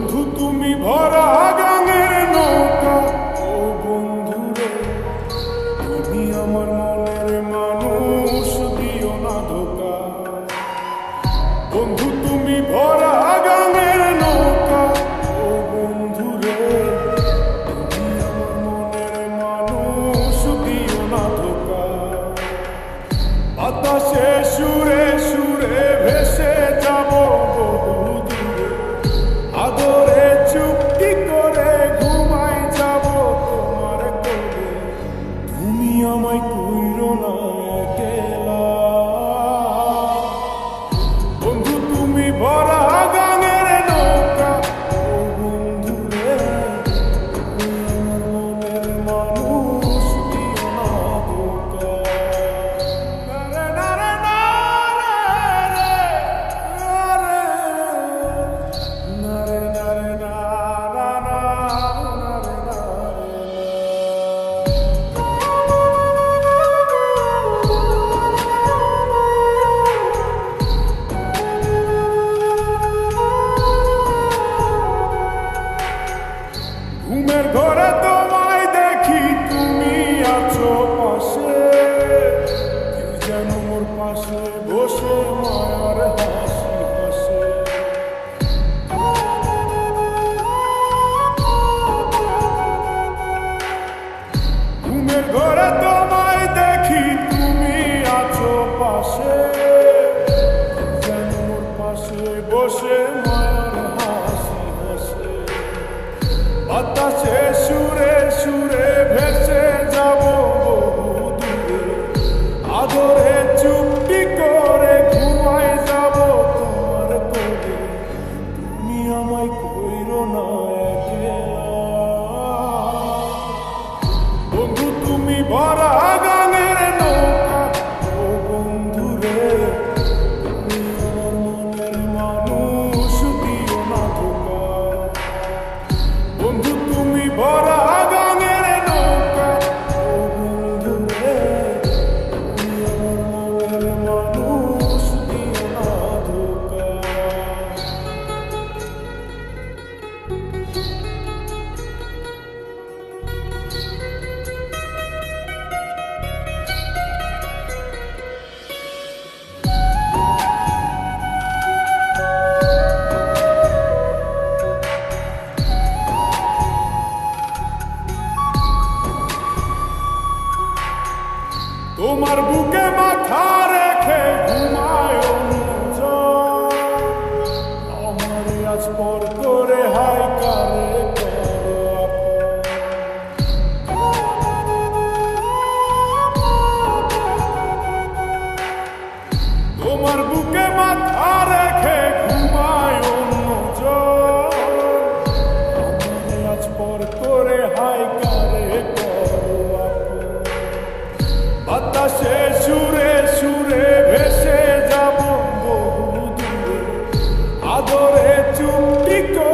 বন্ধু তুমি ভরা গাঙের নৌকা, ও বন্ধু রে তুমি আমার মনের মানুষ, দিও না ধোকা। বন্ধু তুমি ভরা গাঙের নৌকা, ও বন্ধু রে তুমি আমার মনের মানুষ, দিও না ধোকা। বাতাসে সুরে সুরে ভেসে যাব বহু দূরে, আদরে চুপটি করে ঘুমাই যাব তোমার কোলে। তুমি আমায় কইরো না একলা, বন্ধু তুমি ভরা গাঙের নৌকা, ও বন্ধু রে তুমি আমার মনের মানুষ, দিও না ধোকা। ঘুমের ঘরে তোমায় দেখি তুমি আছো পাশে, কেউ যেন মোর পাশে বসে মায়ার হাসি হাসে। ঘুমের ঘরে তোমায় দেখি তুমি আছো পাশে, কেউ যেন মোর পাশে বসে মায়ার হাসি হাসে। বাতাসে সুরে সুরে ভেসে যাব বহু দূরে, আদরে চুপটি করে ঘুমাই যাব তোমার কোলে। তুমি আমায় কইরো না একলা, বন্ধু তুমি ভরা গাঙের নৌকা, ও বন্ধু রে তুমি আমার মনের মানুষ, দিও না ধোকা। বন্ধু তুমি ভরা গাঙের নৌকা, ও বন্ধু রে তুমি আমার মনের মানুষ, দিও না ধোকা। তোমার বুকে মাথা রেখে ঘুমায় অন্যজন, আমার আজ পর করে হাই কারে করো আপন। তোমার বুকে মাথা রেখে ঘুমায় অন্যজন, আমার আজ পর করে হাই কারে করো আপন। বাতাসে সুরে সুরে ভেসে যাব বহু দূরে, আদরে চুপটি করে